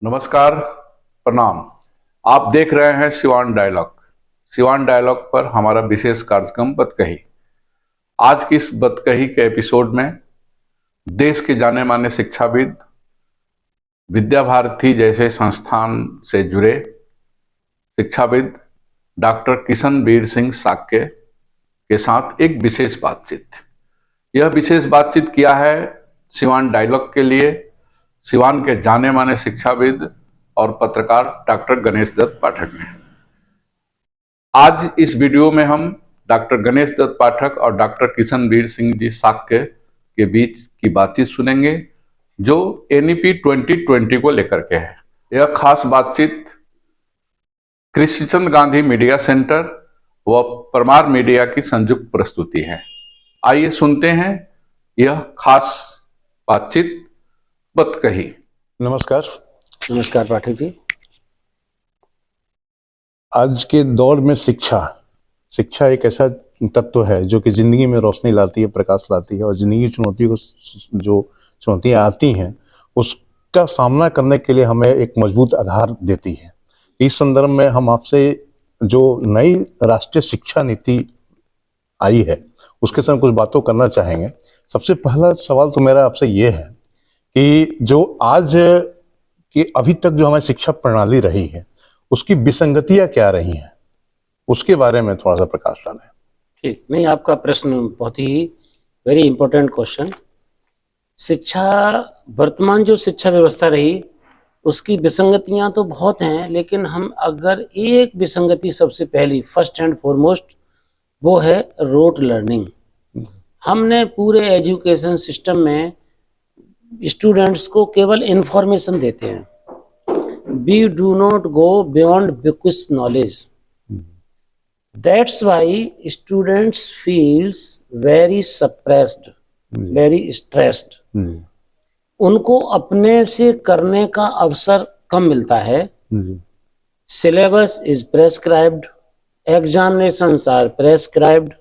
नमस्कार, प्रणाम। आप देख रहे हैं सिवान डायलॉग। सिवान डायलॉग पर हमारा विशेष कार्यक्रम बतकही। आज की इस बतकही के एपिसोड में देश के जाने माने शिक्षाविद, विद्या भारती जैसे संस्थान से जुड़े शिक्षाविद डॉक्टर किशनवीर सिंह साक्य के साथ एक विशेष बातचीत। यह विशेष बातचीत किया है सिवान डायलॉग के लिए सिवान के जाने माने शिक्षाविद और पत्रकार डॉक्टर गणेश दत्त पाठक ने। आज इस वीडियो में हम डॉक्टर गणेश दत्त पाठक और डॉक्टर किशनवीर सिंह जी साक्य के बीच की बातचीत सुनेंगे, जो एनईपी 2020 को लेकर के है। यह खास बातचीत कृष्णचंद गांधी मीडिया सेंटर व परमार मीडिया की संयुक्त प्रस्तुति है। आइए सुनते हैं यह खास बातचीत बतकही। नमस्कार पाठक जी। आज के दौर में शिक्षा एक ऐसा तत्व है जो कि जिंदगी में रोशनी लाती है, प्रकाश लाती है, और जिंदगी की चुनौतियों को जो चुनौतियां आती हैं उसका सामना करने के लिए हमें एक मजबूत आधार देती है। इस संदर्भ में हम आपसे जो नई राष्ट्रीय शिक्षा नीति आई है उसके साथ कुछ बातों करना चाहेंगे। सबसे पहला सवाल तो मेरा आपसे ये है कि जो आज की अभी तक जो हमारी शिक्षा प्रणाली रही है उसकी विसंगतियां क्या रही हैं, उसके बारे में थोड़ा सा प्रकाश डालें। ठीक, नहीं, आपका प्रश्न बहुत ही वेरी इंपॉर्टेंट क्वेश्चन। शिक्षा, वर्तमान जो शिक्षा व्यवस्था रही उसकी विसंगतियां तो बहुत हैं, लेकिन हम अगर एक विसंगति सबसे पहली फर्स्ट एंड फॉरमोस्ट वो है रोट लर्निंग। हमने पूरे एजुकेशन सिस्टम में स्टूडेंट्स को केवल इंफॉर्मेशन देते हैं। We do not go beyond bookish knowledge. That's why students feels very suppressed, very stressed. उनको अपने से करने का अवसर कम मिलता है। Syllabus is prescribed, examinations are prescribed,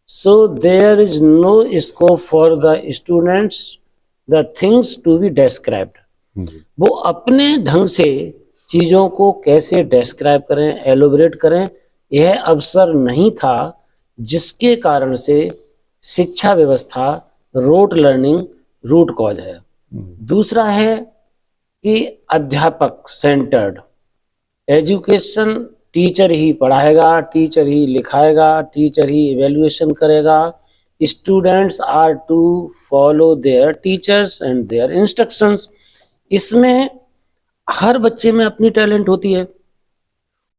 so there is no scope for the students the things to be described. वो अपने ढंग से चीजों को कैसे डिस्क्राइब करें, एलोबरेट करें, यह अवसर नहीं था, जिसके कारण से शिक्षा व्यवस्था रोट लर्निंग रूट कॉज है। दूसरा है कि अध्यापक सेंटर्ड एजुकेशन, टीचर ही पढ़ाएगा, टीचर ही लिखाएगा, टीचर ही इवेल्युएशन करेगा। Students are to follow their teachers and their instructions. इसमें हर बच्चे में अपनी टैलेंट होती है,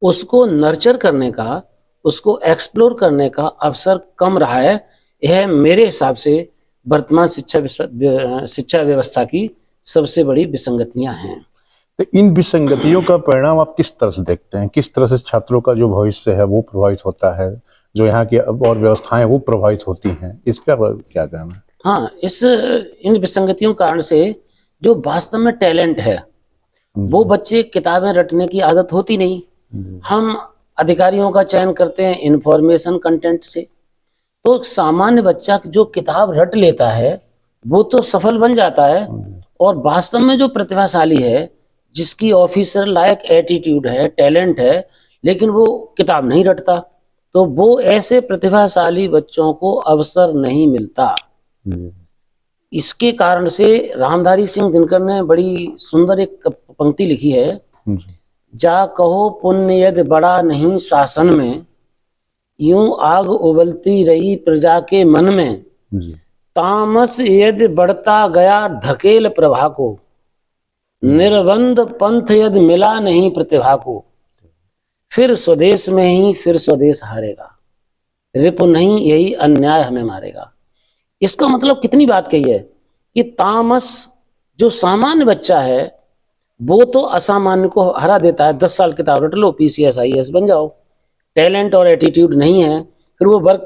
उसको नर्चर करने का, उसको एक्सप्लोर करने का अवसर कम रहा है। यह मेरे हिसाब से वर्तमान शिक्षा व्यवस्था की सबसे बड़ी विसंगतियां हैं। तो इन विसंगतियों का परिणाम आप किस तरह से देखते हैं? किस तरह से छात्रों का जो भविष्य है वो प्रभावित होता है, जो यहाँ की और व्यवस्थाएं वो प्रभावित होती हैं, इस पर क्या कहना है? हाँ, इन विसंगतियों कारण से जो वास्तव में टैलेंट है वो बच्चे किताबें रटने की आदत होती नहीं। हम अधिकारियों का चयन करते हैं इंफॉर्मेशन कंटेंट से। तो सामान्य बच्चा जो किताब रट लेता है वो तो सफल बन जाता है, और वास्तव में जो प्रतिभाशाली है, जिसकी ऑफिसर लायक एटीट्यूड है, टैलेंट है, लेकिन वो किताब नहीं रटता, तो वो ऐसे प्रतिभाशाली बच्चों को अवसर नहीं मिलता। इसके कारण से रामधारी सिंह दिनकर ने बड़ी सुंदर एक पंक्ति लिखी है, जा कहो पुण्य यदि बड़ा नहीं शासन में, यूं आग उबलती रही प्रजा के मन में, तामस यदि बढ़ता गया ढकेल प्रभा को, निर्बंध पंथ यदि मिला नहीं प्रतिभा को, फिर स्वदेश में ही फिर स्वदेश हारेगा, रिपु नहीं यही अन्याय हमें मारेगा। इसका मतलब कितनी बात कही है कि तामस, जो सामान्य बच्चा है, वो तो असामान्य को हरा देता है। 10 साल किताब रट लो, PCS IAS बन जाओ। टैलेंट और एटीट्यूड नहीं है, फिर वो वर्क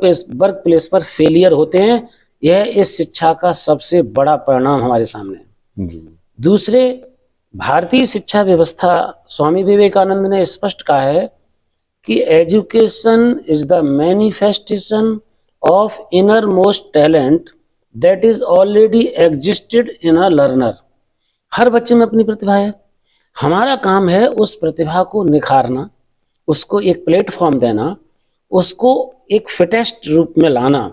प्लेस पर फेलियर होते हैं। यह इस शिक्षा का सबसे बड़ा परिणाम हमारे सामने है। दूसरे, भारतीय शिक्षा व्यवस्था, स्वामी विवेकानंद ने स्पष्ट कहा है कि education is the manifestation of innermost talent that is already existed in a learner। हर बच्चे में अपनी प्रतिभा है, हमारा काम है उस प्रतिभा को निखारना, उसको एक प्लेटफॉर्म देना, उसको एक फिटेस्ट रूप में लाना।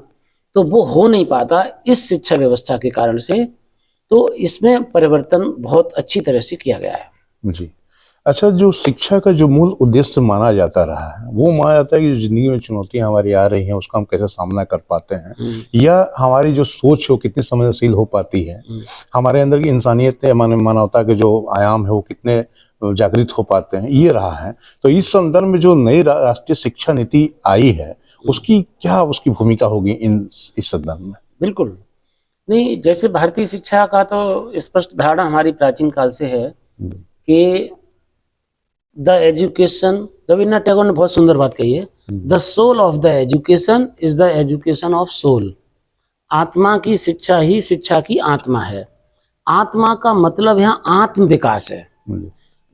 तो वो हो नहीं पाता इस शिक्षा व्यवस्था के कारण से। तो इसमें परिवर्तन बहुत अच्छी तरह से किया गया है। जी। अच्छा, जो शिक्षा का जो मूल उद्देश्य माना जाता रहा है, वो माना जाता है कि जो जिंदगी में चुनौतियां हमारी आ रही हैं उसका हम कैसे सामना कर पाते हैं, या हमारी जो सोच है वो कितनी संवेदनशील हो पाती है, हमारे अंदर की इंसानियत मानवता के जो आयाम है वो कितने जागृत हो पाते हैं, ये रहा है। तो इस संदर्भ में जो नई राष्ट्रीय शिक्षा नीति आई है उसकी क्या उसकी भूमिका होगी इस संदर्भ में? बिल्कुल नहीं, जैसे भारतीय शिक्षा का तो स्पष्ट धारणा हमारी प्राचीन काल से है कि द एजुकेशन, रविन्द्रनाथ टैगोर ने बहुत सुंदर बात कही है, the soul of the education is the education of soul. आत्मा की शिक्षा ही शिक्षा की आत्मा है। आत्मा का मतलब यहाँ आत्म विकास है।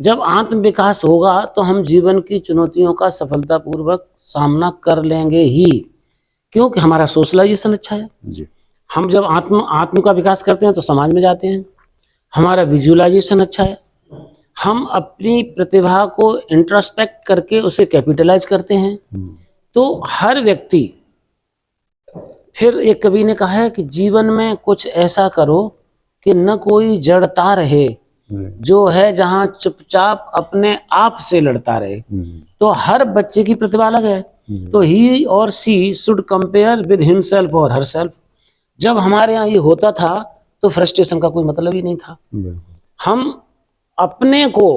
जब आत्म विकास होगा तो हम जीवन की चुनौतियों का सफलतापूर्वक सामना कर लेंगे ही, क्योंकि हमारा सोशलाइजेशन अच्छा है जी। हम जब आत्म का विकास करते हैं तो समाज में जाते हैं। हमारा विजुअलाइजेशन अच्छा है, हम अपनी प्रतिभा को इंट्रोस्पेक्ट करके उसे कैपिटलाइज करते हैं। तो हर व्यक्ति, फिर एक कवि ने कहा है कि जीवन में कुछ ऐसा करो कि न कोई जड़ता रहे, जो है जहां चुपचाप अपने आप से लड़ता रहे। तो हर बच्चे की प्रतिभा अलग है, तो ही और सी शुड कंपेयर विद हिमसेल्फ और हरसेल्फ। जब हमारे यहाँ ये होता था तो फ्रस्ट्रेशन का कोई मतलब ही नहीं था। हम अपने को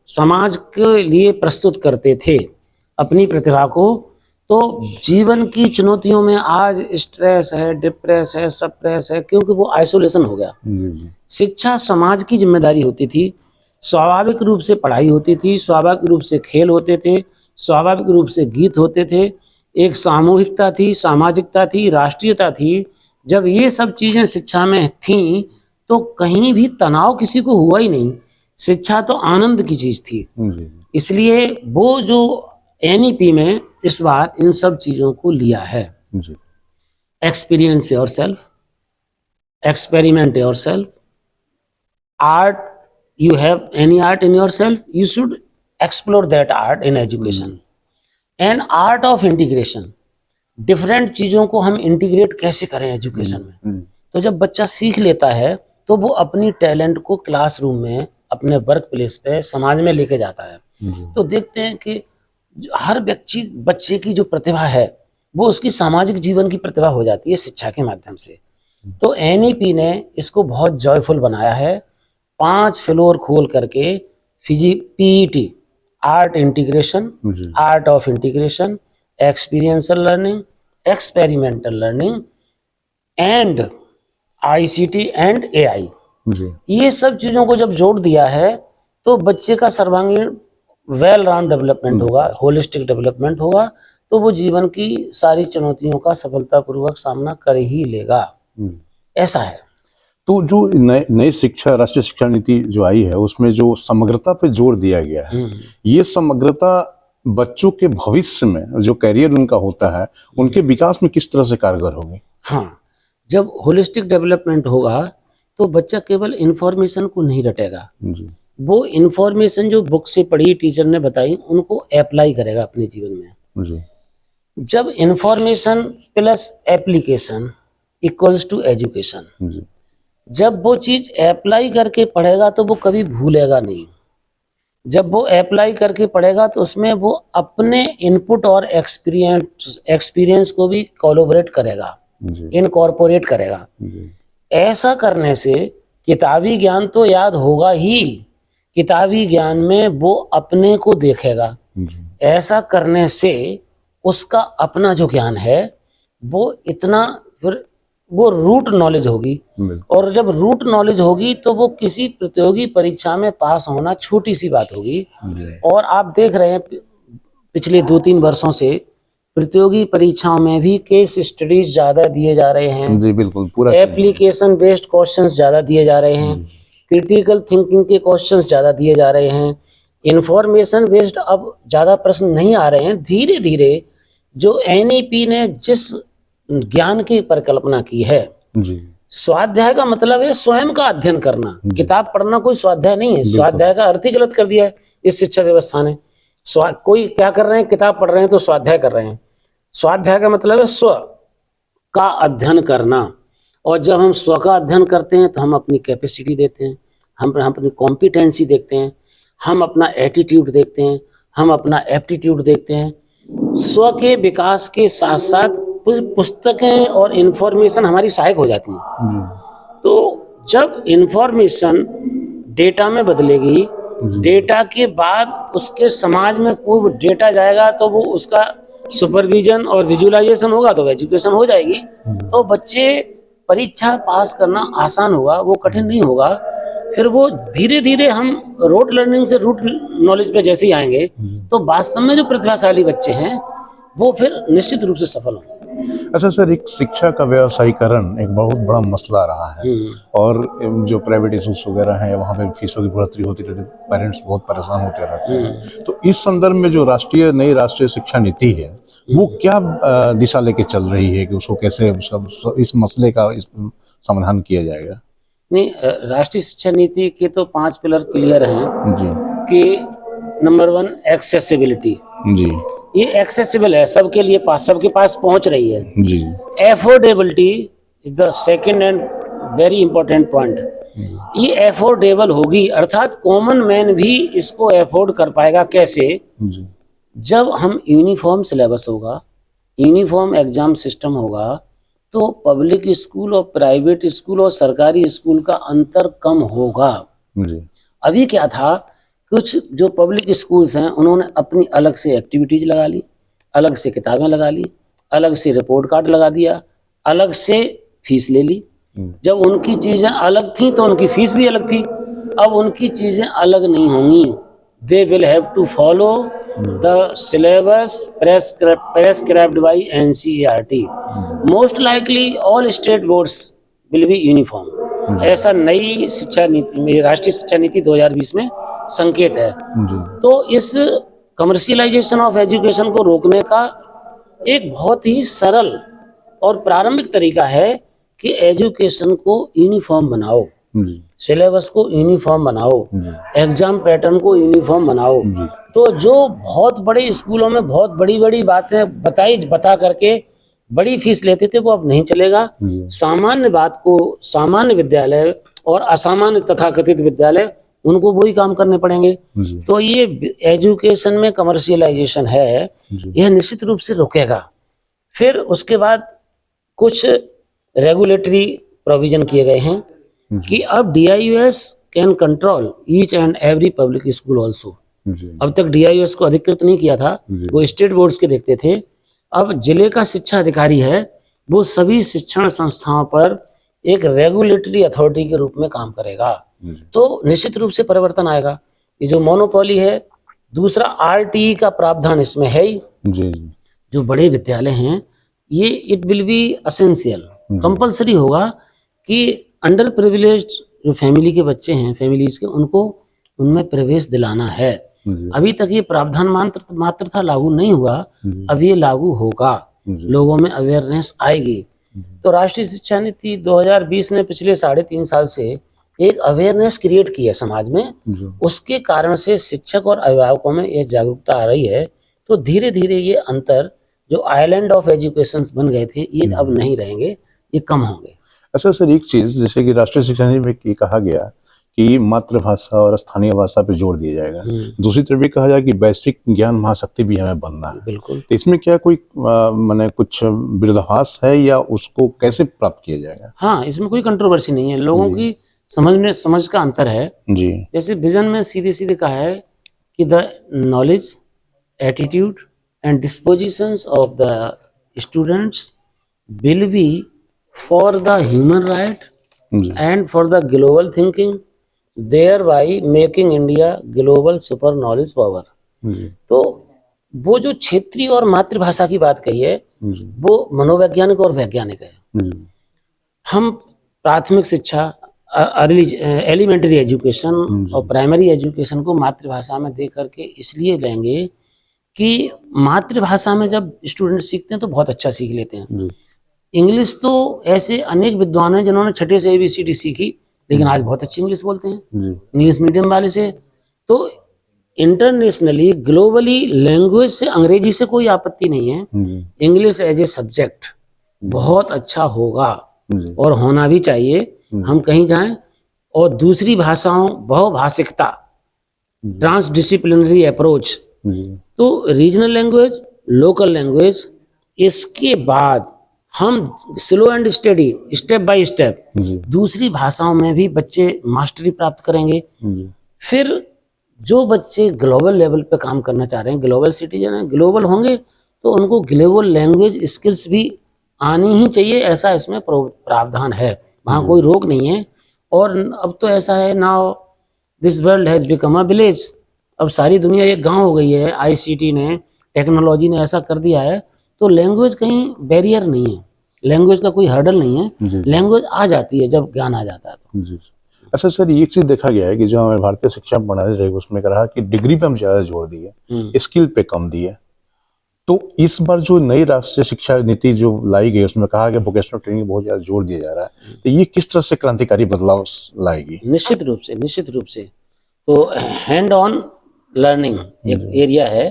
समाज के लिए प्रस्तुत करते थे, अपनी प्रतिभा को। तो जीवन की चुनौतियों में आज स्ट्रेस है, डिप्रेस है, सप्रेस है, क्योंकि वो आइसोलेशन हो गया। शिक्षा समाज की जिम्मेदारी होती थी। स्वाभाविक रूप से पढ़ाई होती थी, स्वाभाविक रूप से खेल होते थे, स्वाभाविक रूप से गीत होते थे, एक सामूहिकता थी, सामाजिकता थी, राष्ट्रीयता थी। जब ये सब चीजें शिक्षा में थीं तो कहीं भी तनाव किसी को हुआ ही नहीं। शिक्षा तो आनंद की चीज थी। इसलिए वो जो एनईपी में इस बार इन सब चीजों को लिया है। Experience yourself, experiment yourself, art, you have any art in yourself, you should explore that art in education. And art of integration, different चीजों को हम इंटीग्रेट कैसे करें एजुकेशन में। तो जब बच्चा सीख लेता है तो वो अपनी टैलेंट को क्लासरूम में, अपने वर्क प्लेस पे, समाज में लेके जाता है। तो देखते हैं कि हर बच्चे की जो प्रतिभा है वो उसकी सामाजिक जीवन की प्रतिभा हो जाती है शिक्षा के माध्यम से। तो एनईपी ने इसको बहुत जॉयफुल बनाया है। 5 फ्लोर खोल करके PET, art integration, art of integration, experiential learning, experimental learning and ICT and AI, ये सब चीजों को जब जोड़ दिया है तो बच्चे का सर्वांगीण वेल राउंड डेवलपमेंट होगा, होलिस्टिक डेवलपमेंट होगा। तो वो जीवन की सारी चुनौतियों का सफलतापूर्वक सामना कर ही लेगा। ऐसा है। तो जो नई शिक्षा, राष्ट्रीय शिक्षा नीति जो आई है उसमें जो समग्रता पे जोर दिया गया है, ये समग्रता बच्चों के भविष्य में जो करियर उनका होता है उनके विकास में किस तरह से कारगर होगी? हाँ, जब होलिस्टिक डेवलपमेंट होगा तो बच्चा केवल इंफॉर्मेशन को नहीं रटेगा, वो इंफॉर्मेशन जो बुक से पढ़ी, टीचर ने बताई, उनको अप्लाई करेगा अपने जीवन में। जब information plus application equals to education, जब वो चीज अप्लाई करके पढ़ेगा तो वो कभी भूलेगा नहीं। जब वो अप्लाई करके पढ़ेगा तो उसमें वो अपने इनपुट और एक्सपीरियंस को भी कोलैबोरेट करेगा, इनकॉर्पोरेट करेगा। ऐसा करने से किताबी ज्ञान तो याद होगा ही, किताबी ज्ञान में वो अपने को देखेगा। ऐसा करने से उसका अपना जो ज्ञान है वो इतना, फिर वो रूट नॉलेज होगी। और जब रूट नॉलेज होगी तो वो किसी प्रतियोगी परीक्षा में पास होना छोटी सी बात होगी। और आप देख रहे हैं पिछले 2-3 वर्षों से प्रतियोगी परीक्षाओं में भी केस स्टडीज ज्यादा दिए जा रहे हैं। जी बिल्कुल, पूरा एप्लीकेशन बेस्ड क्वेश्चंस ज्यादा दिए जा रहे हैं, क्रिटिकल थिंकिंग के क्वेश्चंस ज्यादा दिए जा रहे हैं, इंफॉर्मेशन बेस्ड अब ज्यादा प्रश्न नहीं आ रहे हैं। धीरे धीरे जो एनईपी ने जिस ज्ञान की परिकल्पना की है, स्वाध्याय का मतलब है स्वयं का अध्ययन करना, किताब पढ़ना कोई स्वाध्याय नहीं है। स्वाध्याय का अर्थ ही गलत कर दिया है इस शिक्षा व्यवस्था ने। कोई क्या कर रहे हैं, किताब पढ़ रहे हैं तो स्वाध्याय कर रहे हैं। स्वाध्याय का मतलब है स्व का अध्ययन करना, और जब हम स्व का अध्ययन करते हैं तो हम अपनी कैपेसिटी देते हैं, हम अपनी कॉम्पिटेंसी देखते हैं, हम अपना एटीट्यूड देखते हैं, हम अपना एप्टीट्यूड देखते हैं। स्व के विकास के साथ साथ पुस्तकें और इंफॉर्मेशन हमारी सहायक हो जाती हैं। तो जब इंफॉर्मेशन डेटा में बदलेगी, डेटा के बाद उसके समाज में कोई डेटा जाएगा तो वो उसका सुपरविजन और विजुअलाइजेशन होगा तो एजुकेशन हो जाएगी। तो बच्चे परीक्षा पास करना आसान होगा, वो कठिन नहीं होगा। फिर वो धीरे धीरे हम रोट लर्निंग से रूट नॉलेज पे जैसे ही आएंगे तो वास्तव में जो प्रतिभाशाली बच्चे हैं वो फिर निश्चित रूप से सफल होंगे। अच्छा सर, एक शिक्षा का व्यवसायीकरण एक बहुत बड़ा मसला रहा है, और जो प्राइवेट स्कूल्स वगैरह हैं वहाँ पे फीसों की बढ़ोतरी होती रहती है, पेरेंट्स बहुत परेशान होते रहते हैं। तो इस संदर्भ में जो नई राष्ट्रीय शिक्षा नीति है वो क्या दिशा लेके चल रही है कि उसको कैसे इस मसले का समाधान किया जाएगा? नहीं, राष्ट्रीय शिक्षा नीति के तो 5 पिलर क्लियर हैं जी कि नंबर 1 एक्सेसिबिलिटी। जी ये एक्सेसिबल है, सबके लिए सबके पास पहुंच रही है। जी। Affordability is the second and very important point. ये एफोर्डेबल होगी, अर्थात कॉमन मैन भी इसको एफोर्ड कर पाएगा। कैसे? जी जब हम यूनिफॉर्म सिलेबस होगा, यूनिफॉर्म एग्जाम सिस्टम होगा, तो पब्लिक स्कूल और प्राइवेट स्कूल और सरकारी स्कूल का अंतर कम होगा। जी। अभी क्या था, कुछ जो पब्लिक स्कूल्स हैं उन्होंने अपनी अलग से एक्टिविटीज लगा ली, अलग से किताबें लगा ली, अलग से रिपोर्ट कार्ड लगा दिया, अलग से फीस ले ली। जब उनकी चीजें अलग थी तो उनकी फीस भी अलग थी। अब उनकी चीजें अलग नहीं होंगी। They will have to follow the syllabus prescribed by NCERT. Most likely all state boards will be uniform. ऐसा नई शिक्षा नीति में, राष्ट्रीय शिक्षा नीति 2020 में संकेत है। तो इस कमर्शियलाइजेशन ऑफ एजुकेशन को रोकने का एक बहुत ही सरल और प्रारंभिक तरीका है कि एजुकेशन को यूनिफॉर्म बनाओ, सिलेबस को यूनिफॉर्म बनाओ, एग्जाम पैटर्न को यूनिफॉर्म बनाओ। तो जो बहुत बड़े स्कूलों में बहुत बड़ी बड़ी बातें बता करके बड़ी फीस लेते थे वो अब नहीं चलेगा। सामान्य बात को सामान्य विद्यालय और असामान्य तथाकथित विद्यालय, उनको वही काम करने पड़ेंगे। तो ये एजुकेशन में कमर्शियलाइजेशन है, यह निश्चित रूप से रुकेगा। फिर उसके बाद कुछ रेगुलेटरी प्रोविजन किए गए हैं कि अब DIUS can control each and every public school also. अब तक DIUS को अधिकृत नहीं किया था, वो स्टेट बोर्ड्स के देखते थे। अब जिले का शिक्षा अधिकारी है, वो सभी शिक्षण संस्थाओं पर एक रेगुलेटरी अथॉरिटी के रूप में काम करेगा। तो निश्चित रूप से परिवर्तन आएगा। ये जो मोनोपोली है, दूसरा RTE का प्रावधान इसमें है ही। जो बड़े विद्यालय हैं ये it will be essential, compulsory होगा कि अंडर प्रिविलेज्ड जो फैमिली के बच्चे हैं, फैमिलीज के, उनको उनमें प्रवेश दिलाना है। अभी तक ये प्रावधान मात्र था, लागू नहीं हुआ, अब ये लागू होगा, लोगों में अवेयरनेस आएगी। तो राष्ट्रीय शिक्षा नीति 2020 ने पिछले 3.5 साल से एक अवेयरनेस क्रिएट की है समाज में। उसके कारण से शिक्षक और अभिभावकों में ये जागरूकता आ रही है। तो धीरे धीरे ये अंतर जो आइलैंड ऑफ एजुकेशन बन गए थे, ये अब नहीं रहेंगे, ये कम होंगे। अच्छा सर, एक चीज जैसे कि राष्ट्रीय शिक्षा नीति में ये कहा गया कि मातृभाषा और स्थानीय भाषा पे जोर दिया जाएगा, दूसरी तरफ भी कहा जाए कि वैश्विक ज्ञान महाशक्ति भी हमें बनना है। बिल्कुल। तो इसमें क्या कोई माने कुछ विरोधाभास है या उसको कैसे प्राप्त किया जाएगा? हाँ, इसमें कोई कंट्रोवर्सी नहीं है, लोगों की समझ का अंतर है जी। जैसे विजन में सीधे सीधे कहा है कि the knowledge, attitude and dispositions of the students will be for the human right and for the global thinking, thereby making India global super knowledge power. तो वो जो क्षेत्रीय और मातृभाषा की बात कही है वो मनोवैज्ञानिक और वैज्ञानिक है। हम प्राथमिक शिक्षा, एलिमेंट्री एजुकेशन और प्राइमरी एजुकेशन को मातृभाषा में दे करके इसलिए लेंगे कि मातृभाषा में जब स्टूडेंट सीखते हैं तो बहुत अच्छा सीख लेते हैं। इंग्लिश तो ऐसे अनेक विद्वान हैं जिन्होंने छठे से ABCD सीखी, लेकिन आज बहुत अच्छी इंग्लिश बोलते हैं, जी इंग्लिश मीडियम वाले से। तो इंटरनेशनली ग्लोबली लैंग्वेज से, अंग्रेजी से कोई आपत्ति नहीं है। जी इंग्लिश एज ए सब्जेक्ट बहुत अच्छा होगा जी और होना भी चाहिए, हम कहीं जाएं। और दूसरी भाषाओं, बहुभाषिकता, ट्रांसडिसिप्लिनरी अप्रोच, जी तो रीजनल लैंग्वेज, लोकल लैंग्वेज, इसके बाद हम slow and steady, step by step जी दूसरी भाषाओं में भी बच्चे मास्टरी प्राप्त करेंगे। जी फिर जो बच्चे ग्लोबल लेवल पे काम करना चाह रहे हैं, ग्लोबल सिटीजन हैं, ग्लोबल होंगे, तो उनको ग्लोबल लैंग्वेज स्किल्स भी आनी ही चाहिए, ऐसा इसमें प्रावधान है, वहाँ कोई रोक नहीं है। और अब तो ऐसा है, now this world has become a village, अब सारी दुनिया एक गांव हो गई है। ICT ने, टेक्नोलॉजी ने ऐसा कर दिया है, तो लैंग्वेज कहीं बैरियर नहीं है, लैंग्वेज का कोई हर्डल नहीं है, जी लैंग्वेज आ जाती है जब ज्ञान आ जाता है तो। जी। अच्छा सर, एक चीज देखा गया है कि जो हमें भारतीय शिक्षा प्रणाली रही उसमें कहा कि डिग्री पे हम ज्यादा जोर दिए, स्किल पे कम दिए। तो इस बार जो नई राष्ट्रीय शिक्षा नीति जो लाई गई उसमें कहा कि वोकेशनल ट्रेनिंग बहुत ज्यादा जोर दिया जा रहा है, तो ये किस तरह से क्रांतिकारी बदलाव लाएगी? निश्चित रूप से तो हैंड ऑन लर्निंग एक एरिया है,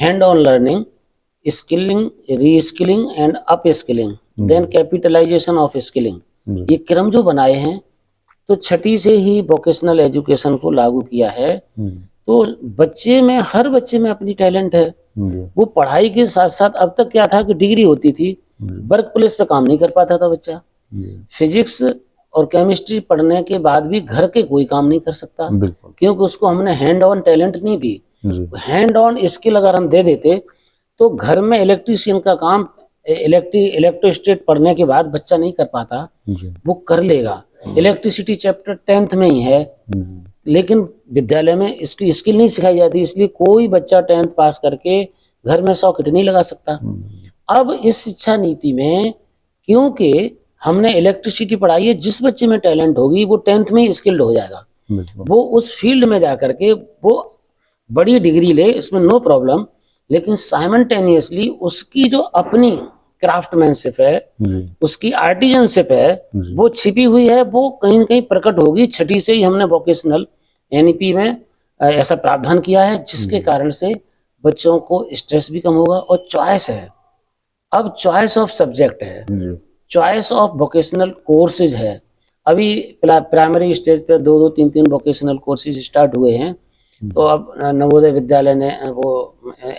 hand on learning, skilling, reskilling and upskilling, then capitalisation of skilling, ये क्रम जो बनाए हैं, तो छठी से ही वोकेशनल एजुकेशन को लागू किया है। तो बच्चे में, हर बच्चे में अपनी टैलेंट है, वो पढ़ाई के साथ साथ, अब तक क्या था कि डिग्री होती थी, वर्क प्लेस पे काम नहीं कर पाता था बच्चा, फिजिक्स और केमिस्ट्री पढ़ने के बाद भी घर के कोई काम नहीं कर सकता, क्योंकि उसको हमने हैंड ऑन टैलेंट नहीं दी। हैंड ऑन स्किल अगर हम दे देते तो घर में इलेक्ट्रीशियन का काम, इलेक्ट्रोस्टेट पढ़ने के बाद बच्चा नहीं कर पाता, वो कर लेगा। इलेक्ट्रिसिटी चैप्टर 10th में ही है, लेकिन विद्यालय में इसकी स्किल नहीं सिखाई जाती, इसलिए कोई बच्चा 10th पास करके घर में सॉकेट नहीं लगा सकता। अब इस शिक्षा नीति में, क्योंकि हमने इलेक्ट्रिसिटी पढ़ाई है, जिस बच्चे में टैलेंट होगी वो 10th में ही स्किल्ड हो जाएगा, वो उस फील्ड में जा करके वो बड़ी डिग्री ले, इसमें नो प्रॉब्लम। लेकिन साइमल्टेनियसली उसकी जो अपनी क्राफ्टमैनशिप है, उसकी आर्टिजनशिप है, वो छिपी हुई है, वो कहीं न कहीं प्रकट होगी। छठी से ही हमने वोकेशनल NEP में ऐसा प्रावधान किया है, जिसके कारण से बच्चों को स्ट्रेस भी कम होगा और चॉइस है। अब चॉइस ऑफ सब्जेक्ट है, चॉइस ऑफ वोकेशनल कोर्सेज है। अभी प्राइमरी स्टेज पे 2-2, 3-3 वोकेशनल कोर्सेज स्टार्ट हुए हैं। तो अब नवोदय विद्यालय ने, वो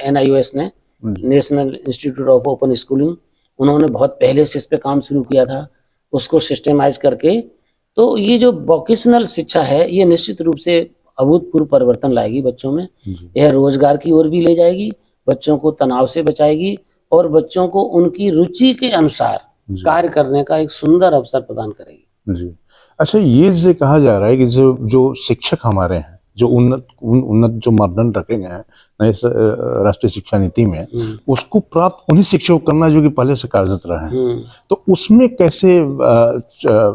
NIOS ने, national institute of open schooling, उन्होंने बहुत पहले से इस पे काम शुरू किया था, उसको सिस्टमाइज करके। तो ये जो वोकेशनल शिक्षा है, ये निश्चित रूप से अभूतपूर्व परिवर्तन लाएगी बच्चों में। यह रोजगार की ओर भी ले जाएगी, बच्चों को तनाव से बचाएगी और बच्चों को उनकी रुचि के अनुसार कार्य करने का एक सुंदर अवसर प्रदान करेगी। जी। अच्छा, ये जो कहा जा रहा है कि जो शिक्षक हमारे हैं, जो उन्नत जो मापदंड रखे गए हैं नए राष्ट्रीय शिक्षा नीति में, उसको प्राप्त उन्हीं शिक्षकों को करना जो कि पहले से कार्यरत रहे हैं। तो उसमें कैसे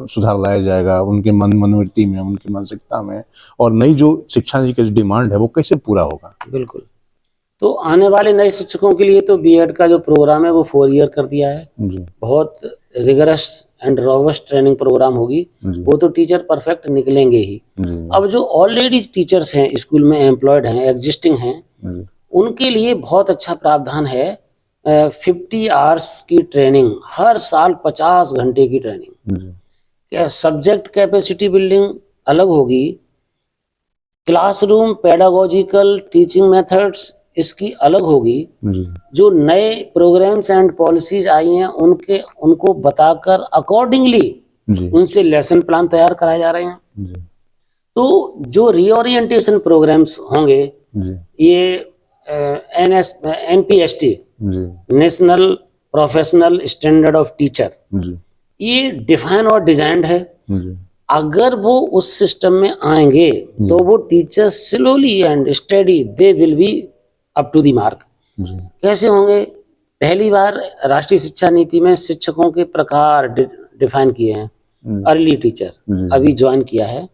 सुधार लाया जाएगा उनके मनोवृत्ति में, उनकी मानसिकता में, और नई जो शिक्षा नीति की डिमांड है वो कैसे पूरा होगा? बिल्कुल। तो आने वाले नए शिक्षकों के लिए तो B.Ed का जो प्रोग्राम है वो 4 ईयर कर दिया है। बहुत rigorous and robust training programme होगी, वो तो टीचर परफेक्ट निकलेंगे ही। अब जो ऑलरेडी टीचर्स हैं, स्कूल में एम्प्लॉयड हैं, एग्जिस्टिंग हैं, उनके लिए बहुत अच्छा प्रावधान है। 50 आवर्स की ट्रेनिंग, हर साल 50 घंटे की ट्रेनिंग। सब्जेक्ट कैपेसिटी बिल्डिंग अलग होगी, क्लासरूम पेडागोजिकल टीचिंग मेथड्स इसकी अलग होगी। जो नए प्रोग्राम्स एंड पॉलिसीज आई हैं, उनको बताकर अकॉर्डिंगली उनसे लेसन प्लान तैयार कराए जा रहे हैं। तो जो रीओरिएंटेशन प्रोग्राम्स होंगे, ये NPST, National Professional Standard of Teacher, ये डिफाइन और डिजाइंड है। अगर वो उस सिस्टम में आएंगे तो वो teacher slowly and steady they will be up to the mark. कैसे होंगे? पहली बार राष्ट्रीय शिक्षा नीति में शिक्षकों के प्रकार डिफाइन किए हैं। अर्ली टीचर अभी ज्वाइन किया है,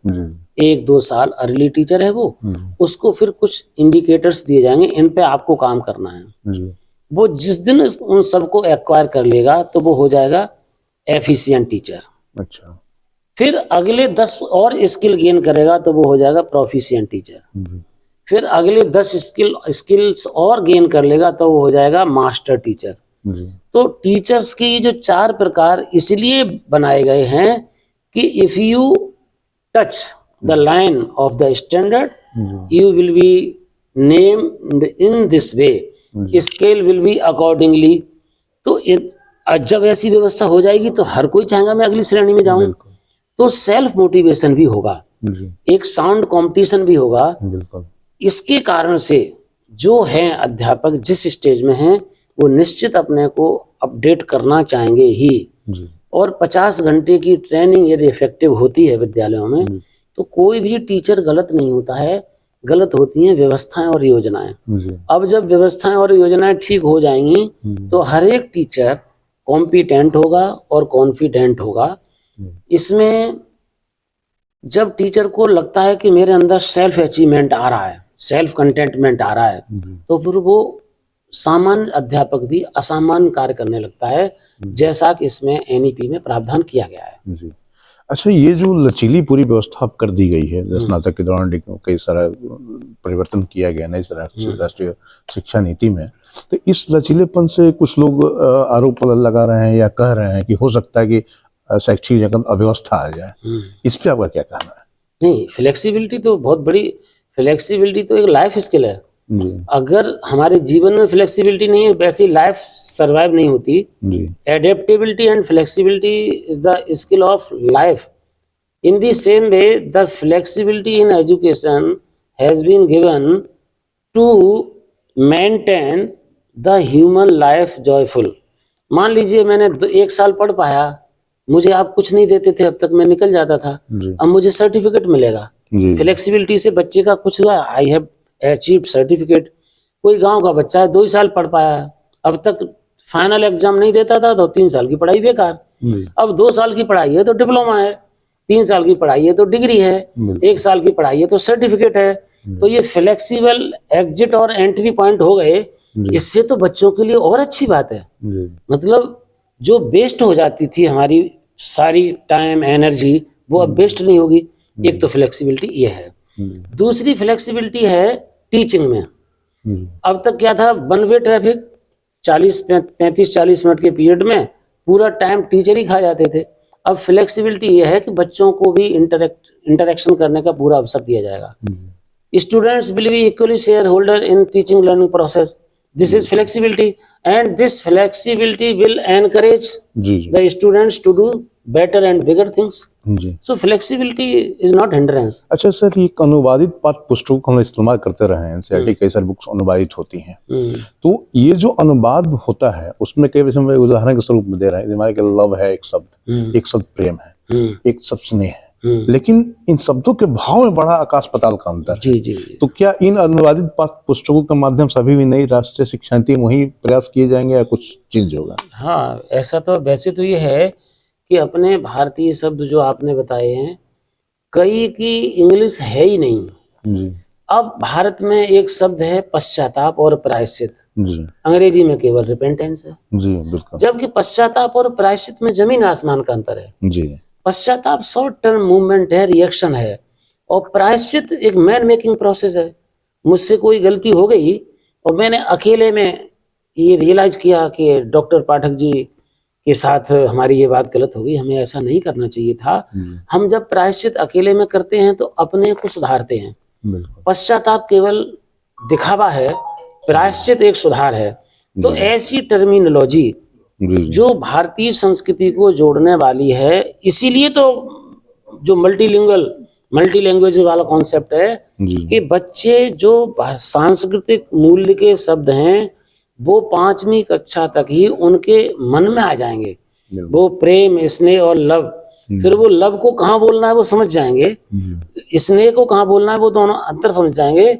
1-2 साल अर्ली टीचर है वो, उसको फिर कुछ इंडिकेटर्स दिए जाएंगे, इन पे आपको काम करना है। वो जिस दिन उन सबको एक्वायर कर लेगा तो वो हो जाएगा एफिशिएंट टीचर। अच्छा। फिर अगले 10 और स्किल गेन करेगा तो वो हो जाएगा प्रोफिशिएंट टीचर। जी। फिर अगले 10 स्किल्स और गेन कर लेगा तो वो हो जाएगा मास्टर टीचर। जी। तो टीचर्स के ये जो 4 प्रकार इसलिए बनाए गए हैं कि if you touch the line of the standard जी। you will be named in this way, scale will be accordingly। तो जब ऐसी व्यवस्था हो जाएगी तो हर कोई चाहेगा मैं अगली श्रेणी में जाऊं। बिल्कुल। तो सेल्फ मोटिवेशन भी होगा, जी। एक साउंड कंपटीशन भी होगा। बिल्कुल। इसके कारण से जो है अध्यापक जिस स्टेज में हैं वो निश्चित अपने को अपडेट करना चाहेंगे ही। जी। और 50 घंटे की ट्रेनिंग यदि इफेक्टिव होती है विद्यालयों में तो कोई भी टीचर गलत नहीं होता है, गलत होती हैं व्यवस्थाएं और योजनाएं। जी। अब जब व्यवस्थाएं और योजनाएं ठीक हो जाएंगी तो हर एक टीचर कॉम्पिटेंट होगा और कॉन्फिडेंट होगा। इसमें जब टीचर को लगता है कि मेरे अंदर सेल्फ अचीवमेंट आ रहा है, सेल्फ कंटेंटमेंट आ रहा है, तो फिर वो सामान्य अध्यापक भी असामान्य कार्य करने लगता है, जैसा कि इसमें एनईपी में प्रावधान किया गया है। जी। अच्छा, ये जो लचीली पूरी व्यवस्था अब कर दी गई है, स्नातक के दौरान कई सारा परिवर्तन किया गया नई राष्ट्रीय शिक्षा नीति में, तो इस लचीलेपन से कुछ लोग आरोप लगा रहे हैं या कह रहे हैं कि हो सकता है कि शैक्षिक जगत अव्यवस्था आ जाए। इस पे आपका क्या कहना है? नहीं, फ्लेक्सिबिलिटी तो बहुत बड़ी, फ्लेक्सिबिलिटी तो एक लाइफ स्किल है। अगर हमारे जीवन में फ्लेक्सिबिलिटी नहीं है वैसी लाइफ सरवाइव नहीं होती। Adaptability and flexibility is the skill of life. In the same way the flexibility in education has been given to maintain the human life joyful. मान लीजिए मैंने 1 साल पढ़ पाया, मुझे आप कुछ नहीं देते थे, अब तक मैं निकल जाता था, अब मुझे सर्टिफिकेट मिलेगा। फ्लेक्सिबिलिटी से बच्चे का कुछ हुआ, आई हैव अचीव्ड सर्टिफिकेट। कोई गांव का बच्चा है 2 साल पढ़ पाया, अब तक फाइनल एग्जाम नहीं देता था तो 3 साल की पढ़ाई बेकार। अब 2 साल की पढ़ाई है तो डिप्लोमा है, 3 साल की पढ़ाई है तो डिग्री है, 1 साल की पढ़ाई है तो सर्टिफिकेट है। तो ये फ्लेक्सिबल एग्जिट और एंट्री पॉइंट हो गए। इससे तो बच्चों के लिए और अच्छी बात है। मतलब जो वेस्ट हो जाती थी हमारी सारी टाइम एनर्जी, वो अब वेस्ट नहीं होगी। एक तो फ्लेक्सिबिलिटी ये है। दूसरी फ्लेक्सिबिलिटी है टीचिंग में। अब तक क्या था, वन वे ट्रैफिक, 35-40 मिनट के पीरियड में पूरा टाइम टीचर ही खा जाते थे। अब फ्लेक्सिबिलिटी ये है कि बच्चों को भी इंटरेक्शन करने का पूरा अवसर दिया जाएगा। Students will be equally share holder in teaching learning process. This is flexibility, and this flexibility will encourage the students to do better and bigger things. So flexibility is not hindrance. अच्छा sir, ये अनुवादित पाठ्य पुस्तकों को हम इस्तेमाल करते रहे हैं, एनसीईआरटी कई सारी बुक्स अनुवादित होती हैं, तो ये जो अनुवाद होता है उसमें कई विषय उदाहरण के स्वरूप में दे रहे हैं, हमारे के लव है एक शब्द प्रेम है, एक शब्द स्नेह है, लेकिन इन शब्दों के भाव में बड़ा आकाश पाताल का अंतर है। जी। तो क्या इन अनुवादित पुस्तकों के माध्यम से अभी भी नई राष्ट्रीय शिक्षा नीति वही प्रयास किए जाएंगे या कुछ चेंज होगा? हाँ, ऐसा तो वैसे तो ये है कि अपने भारतीय शब्द जो आपने बताए हैं, कई की इंग्लिश है ही नहीं। अब भारत में एक शब्द है पश्चाताप और प्रायश्चित, अंग्रेजी में केवल रिपेंटेंस है। बिल्कुल। जबकि पश्चाताप और प्रायश्चित में जमीन आसमान का अंतर है। पश्चाताप शॉर्ट टर्म मूवमेंट है, रिएक्शन है, और प्रायश्चित एक मैन मेकिंग प्रोसेस है। मुझसे कोई गलती हो गई और मैंने अकेले में ये रियलाइज किया कि डॉक्टर पाठक जी के साथ हमारी ये बात गलत हो गई, हमें ऐसा नहीं करना चाहिए था। हम जब प्रायश्चित अकेले में करते हैं तो अपने को सुधारते हैं। पश्चाताप केवल दिखावा है, प्रायश्चित एक सुधार है। तो ऐसी टर्मिनोलॉजी जो भारतीय संस्कृति को जोड़ने वाली है, इसीलिए तो जो मल्टी लैंग्वेज वाला कॉन्सेप्ट है कि बच्चे जो सांस्कृतिक मूल्य के शब्द हैं वो 5वीं कक्षा तक ही उनके मन में आ जाएंगे। वो प्रेम, स्नेह और लव, फिर वो लव को कहाँ बोलना है वो समझ जाएंगे, स्नेह को कहाँ बोलना है वो दोनों अंतर समझ जाएंगे,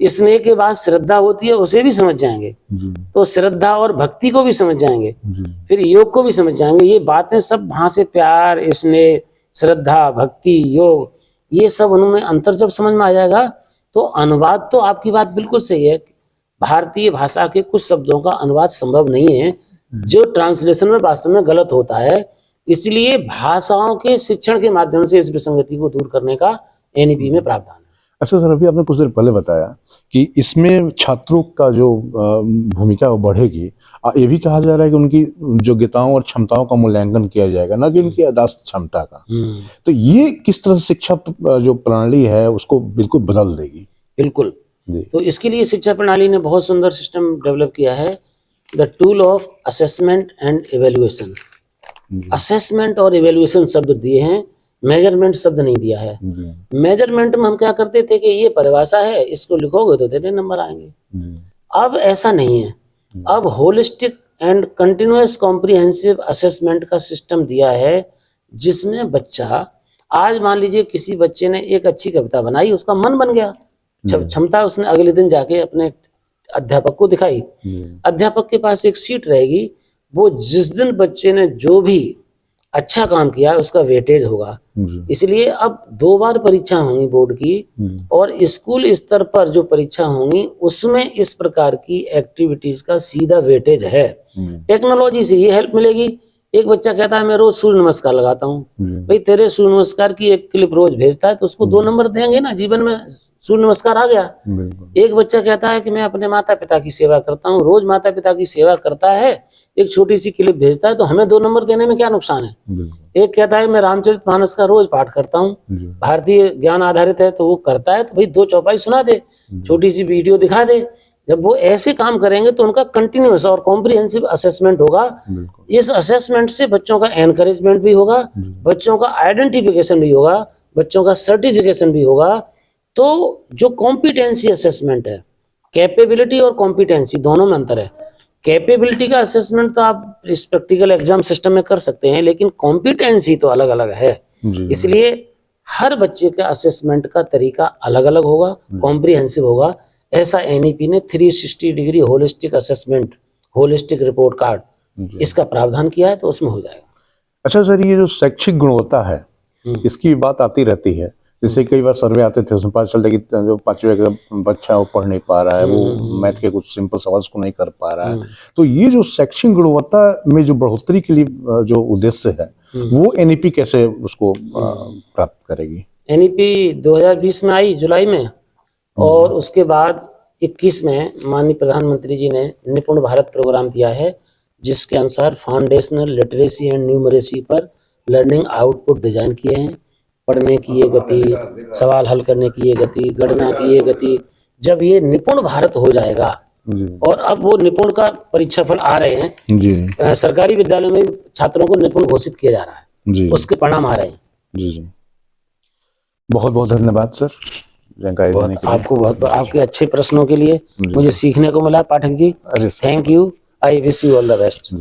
स्नेह के बाद श्रद्धा होती है उसे भी समझ जाएंगे, तो श्रद्धा और भक्ति को भी समझ जाएंगे, फिर योग को भी समझ जाएंगे। ये बातें सब वहां से प्यार, स्नेह, श्रद्धा, भक्ति, योग, ये सब उनमें अंतर जब समझ में आ जाएगा तो अनुवाद तो आपकी बात बिल्कुल सही है। भारतीय भाषा के कुछ शब्दों का अनुवाद संभव नहीं है, जो ट्रांसलेशन में वास्तव में गलत होता है। इसलिए भाषाओं के शिक्षण के माध्यम से इस विसंगति को दूर करने का एनईपी में प्रावधान है। अच्छा सर, अभी आपने कुछ देर पहले बताया कि इसमें छात्रों का जो भूमिका वो बढ़ेगी। ये भी कहा जा रहा है कि उनकी योग्यताओं और क्षमताओं का मूल्यांकन किया जाएगा, ना कि उनकी यथास्थ क्षमता का। तो ये किस तरह से शिक्षा जो प्रणाली है उसको बिल्कुल बदल देगी? बिल्कुल जी। तो इसके लिए शिक्षा प्रणाली ने बहुत सुंदर सिस्टम डेवलप किया है, the tool of assessment and evaluation. Assessment और इवेल्युएशन शब्द दिए हैं, मेजरमेंट शब्द नहीं दिया है। मेजरमेंट में हम क्या करते थे कि ये परिभाषा है, इसको लिखोगे तो तेरे नंबर आएंगे। अब ऐसा नहीं है, अब holistic and continuous comprehensive assessment का सिस्टम दिया है, जिसमें बच्चा, आज मान लीजिए किसी बच्चे ने एक अच्छी कविता बनाई, उसका मन बन गया, क्षमता उसने अगले दिन जाके अपने अध्यापक को दिखाई। अध्यापक के पास एक सीट रहेगी, वो जिस दिन बच्चे ने जो भी अच्छा काम किया उसका वेटेज होगा। इसलिए अब 2 बार परीक्षा होंगी बोर्ड की, और स्कूल स्तर पर जो परीक्षा होंगी उसमें इस प्रकार की एक्टिविटीज का सीधा वेटेज है। टेक्नोलॉजी से ये हेल्प मिलेगी। एक बच्चा कहता है मैं रोज सूर्य नमस्कार लगाता हूँ, भाई तेरे सूर्य नमस्कार की एक क्लिप रोज भेजता है तो उसको 2 नंबर देंगे ना, जीवन में सूर्य नमस्कार आ गया। एक बच्चा कहता है कि मैं अपने माता पिता की सेवा करता हूँ, रोज माता पिता की सेवा करता है, एक छोटी सी क्लिप भेजता है, तो हमें 2 नंबर देने में क्या नुकसान है। एक कहता है मैं रामचरितमानस का रोज पाठ करता हूँ, भारतीय ज्ञान आधारित है तो वो करता है, तो भाई 2 चौपाई सुना दे, छोटी सी वीडियो दिखा दे। जब वो ऐसे काम करेंगे तो उनका कंटिन्यूअस और कॉम्प्रिहेंसिव असेसमेंट होगा। इस असेसमेंट से बच्चों का एनकरेजमेंट भी होगा, बच्चों का आइडेंटिफिकेशन भी होगा, बच्चों का सर्टिफिकेशन भी होगा। तो जो कॉम्पिटेंसी असेसमेंट है, कैपेबिलिटी और कॉम्पिटेंसी दोनों में अंतर है। कैपेबिलिटी का असेसमेंट तो आप इस प्रैक्टिकल एग्जाम सिस्टम में कर सकते हैं, लेकिन कॉम्पिटेंसी तो अलग अलग है। इसलिए हर बच्चे का असेसमेंट का तरीका अलग अलग होगा, कॉम्प्रिहेंसिव होगा। ऐसा एनईपी ने 360 degree holistic assessment, holistic report card, इसका प्रावधान किया है, तो उसमें हो जाएगा। अच्छा सर, ये जो शैक्षिक गुणवत्ता है, इसकी बात आती रहती है। जैसे कई बार सर्वे आते थे, उसमें पता चलता है कि जो 5वीं का बच्चा वो पढ़ नहीं पा रहा है, वो मैथ के कुछ सिंपल सवाल को नहीं कर पा रहा है। तो ये जो शैक्षिक गुणवत्ता में जो बढ़ोतरी के लिए जो उद्देश्य है, वो एनईपी कैसे उसको प्राप्त करेगी? एनईपी 2020 में आई जुलाई में, और उसके बाद 21 में माननीय प्रधानमंत्री जी ने निपुण भारत प्रोग्राम दिया है, जिसके अनुसार फाउंडेशनल लिटरेसी एंड न्यूमरेसी पर लर्निंग आउटपुट डिजाइन किए हैं। पढ़ने की ये गति, सवाल हल करने की ये गति, गणना की ये गति, जब ये निपुण भारत हो जाएगा, और अब वो निपुण का परीक्षा फल आ रहे हैं जी। सरकारी विद्यालयों में छात्रों को निपुण घोषित किया जा रहा है जी। उसके परिणाम आ रहे हैं जी। बहुत बहुत धन्यवाद सर जानकारी देने के लिए। आपको बहुत आपके अच्छे प्रश्नों के लिए मुझे सीखने को मिला Pathak ji. Thank you. I wish you all the best.